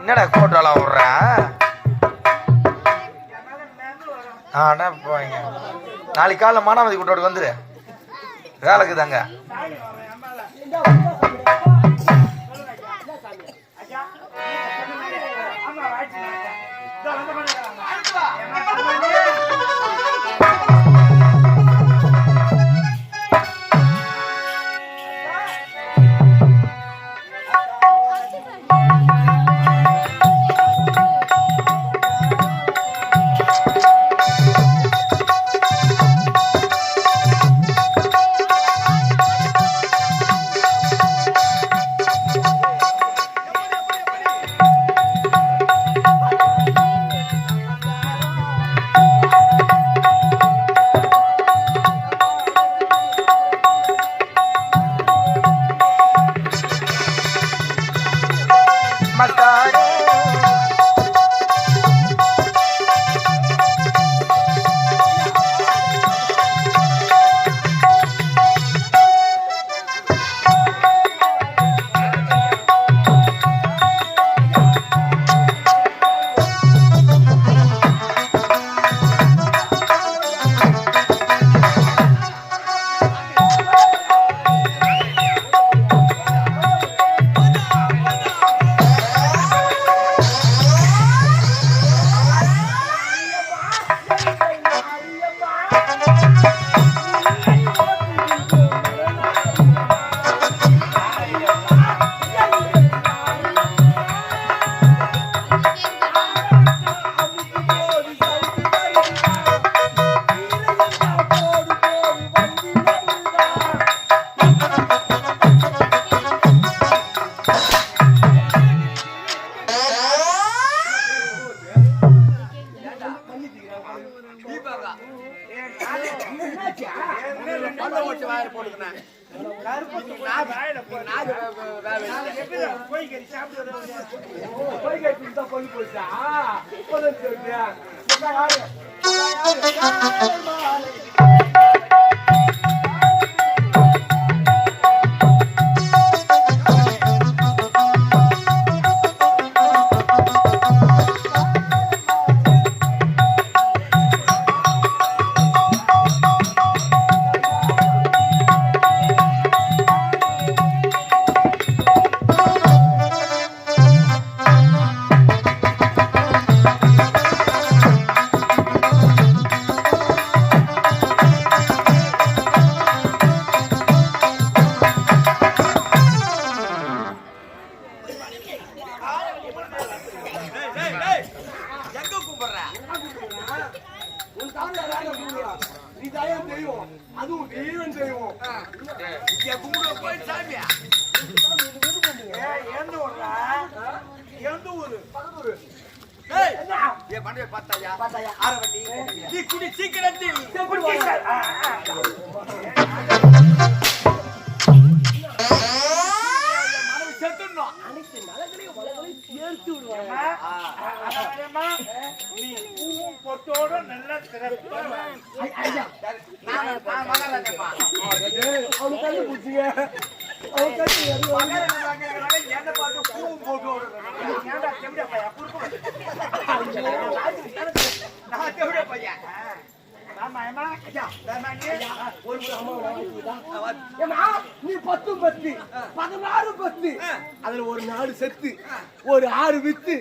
என்னடா கோட்டால விடுறேன் போங்க. நாளைக்கு காலைல மானாமதி கூட்டோடு வந்துரு, வேலைக்கு தாங்க. நீ 10 பத்து 16 பத்து அதுல ஒரு 4 செத்து ஒரு 6 வித்து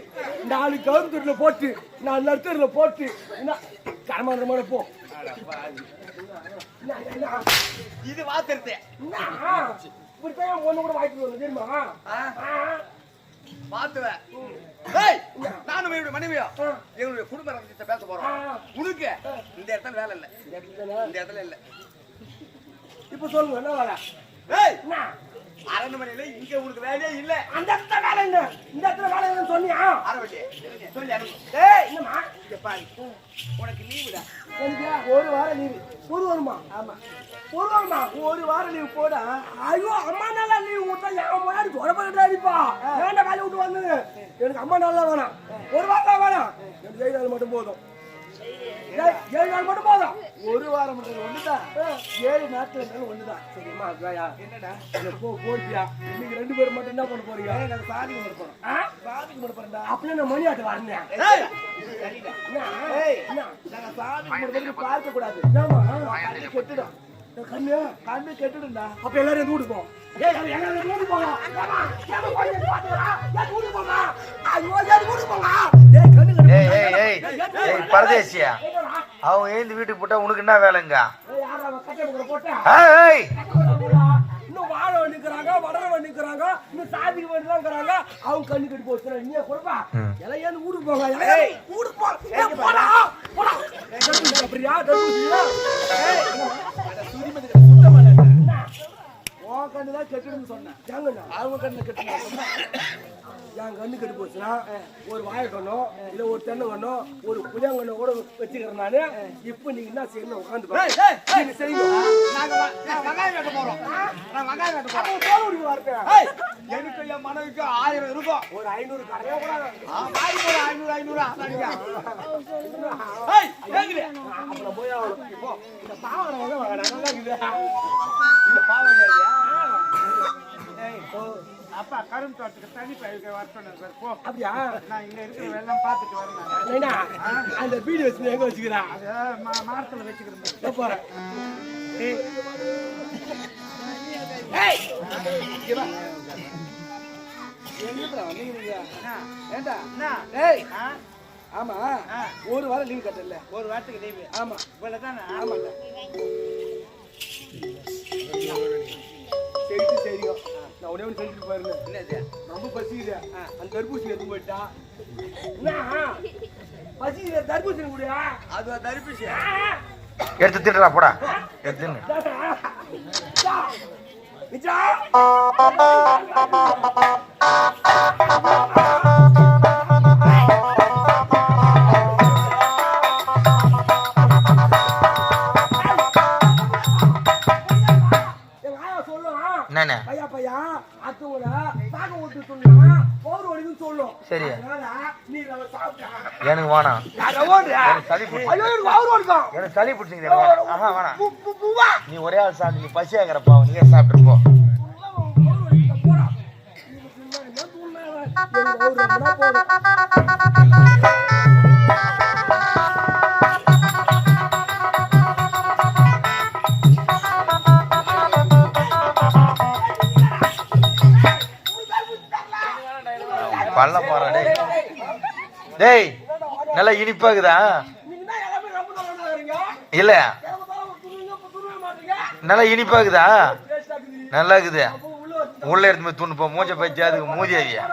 4 கவுந்தூர்ல போட்டு 4 நடுத்தூர்ல போட்டு கரமான போ. இது வாத்துறது இப்படித்தான் ஒண்ணு கூட வாய்ப்பு வரும் தெரியுமா? பாத்துவேன். நானும் என்னுடைய மனைவியா எங்களுடைய குடும்ப ரகசியத்தை பேச போறோம். உனக்கு இந்த இடத்துல வேலை இல்ல, இந்த இடத்துல இல்ல. இப்ப சொல்லுங்க என்ன வேலை? அரண்மனையில இங்க உனக்கு வேலையே இல்ல. அந்த இடத்துல வேலை இல்ல, இந்த இடத்துல வேலை இல்லைன்னு சொன்னியா? அரவட்டி சொல்லி என்னமா உனக்கு லீவுடா. ஒரு வாரம் லீவு. ஒரு வாரமா? ஆமா ஒரு வாரமா? ஒரு வாரம் லீவு போட. ஐயோ அம்மா நல்லா லீவு விட்டா என் முன்னாடி தொடப்பா அடிப்பா. வேண்ட வேலை விட்டு வந்து எனக்கு அம்மா நல்லா வேணாம், ஒரு வாரம் வேணாம், எனக்கு செய்தால் மட்டும் போதும். 7 நாள் மட்டும் போதும். ஒரு வாரம் மட்டும் ஒண்ணுதான் 7 நாட்கள் இருந்தாலும் ஒண்ணுதான். சரிம்மா அக்காயா என்னடா போட்டியா இன்னைக்கு 2 பேரும் மட்டும் என்ன பண்ண போறீங்க? நாங்க சாதி கும்பிட போறோம். சாதி கும்பிட போறோம்டா. அப்படியே நான் மணி ஆட்ட வரேன். ஏய் ஏய் நாங்க சாதி கும்பிட பார்க்க கூடாது. ஆமா கண்ணு கெட்டுடும். கண்ணு கண்ணு கெட்டுடும்டா. அப்ப எல்லாரும் வீட்டுக்கு போ. ஏய் எல்லாரும் வீட்டுக்கு போங்க. ஏமா கொஞ்சம் பாத்துடா. ஏன் வீட்டுக்கு போங்க. ஐயோ ஏன் வீட்டுக்கு போங்க. டேய் கண்ணு ஏய் பரதேசியா அவன் ஏந்து வீட்டுக்கு போட்டா உனக்கு என்ன வேலைங்க? ஏய் யாரா கட்டை போட்டா? ஏய் இன்னும் வாழ வந்துக்கிறாங்க வடர வந்துக்கிறாங்க இன்னும் சாதிக்கு வந்துக்கிறாங்க அவங்க கண்ணு கட்டி போச்சுனா நீ கொடுப்பா எல்லாம் ஏன் ஊருக்கு போங்க ஏய் ஊருக்கு போ ஏய் போடா போடா அப்படியா தடுச்சியா ஏய் அட சுரிமதி சுத்தமா இல்ல. உன் கண்ணு தான் கெட்டுடுன்னு சொன்னேன். ஏங்கண்ணா அவங்க கண்ணு கெட்டுடுன்னு சொன்னேன். என் கண்ணு கட்டி போச்சுன்னா ஒரு வாழை கண்ணோ இல்ல ஒரு தென்னை கண்ணோ ஒரு புளியங்கண்ணோ கூட வச்சுக்கிறேன் நானு இப்ப நீங்க என்ன செய்யணும் உட்காந்து நீங்க செய்யுங்க நான் வெங்காயம் வெட்ட போறோம். நான் வெங்காயம் வெட்ட போறோம். தோல் உரிக்க வார்த்தை ஏய், எனக்கு என் மனைவிக்கு 1000 இருக்கும். ஒரு 500 கடையா கூட வாங்கி போற 500 அதானிங்க. ஏய், கேக்குது. அப்புறம் போய் போ இந்த பாவனை வந்து நல்லா இருக்குது இந்த பாவம் அப்பா கரும்பு தோட்டத்துக்கு தண்ணி பயிர்க்க வரணும் போ. அப்படியா நான் இங்க இருக்கிற வெள்ளம் பார்த்துட்டு வரேன். நைனா, அந்த பீடி வச்சு எங்க வச்சுக்கிறா அது மரத்துல வச்சுக்கிறேன். போறேன் எங்கடா வந்தீங்க? ஏண்டா ஏய் ஆமா ஒரு வாரம் லீவ் கட்டல. ஒரு வாரத்துக்கு லீவு. ஆமா இவ்வளவுதானே? ஆமாடா. சரி சரிங்க நான் உடனே சொல்லிட்டு போயிருந்தேன் என்னது? ரொம்ப பசிக்குது அந்த தர்பூசணி எடுத்து போயிட்டா என்ன பசிக்குது தர்பூசணி கூடியா அது தரிப்பிச்சு. எடுத்து தின்னுடா போடா எடுத்து தின்னு என்னண்ணே பையா பையா அத்தவங்கள தாக்க விட்டு சொன்னா பவுர் வடிக்கும் சொல்லும் சரி நீ சாப்பிட்டா எனக்கு வேணாம் எனக்கு சளி பிடிச்சி எனக்கு சளி பிடிச்சிங்க ஆஹா வேணாம் நீ ஒரே ஆள் சாப்பிட்டு நீ பசியாகிறப்பா நீங்க சாப்பிட்டு போ பல்ல போற டேய் நல்லா இனிப்பாக்குதா இல்ல நல்லா இனிப்பாக்குதா நல்லா இருக்குது உள்ள எடுத்து போய் துண்ணு போ மூஞ்ச பச்சு அதுக்கு மூதி அவியா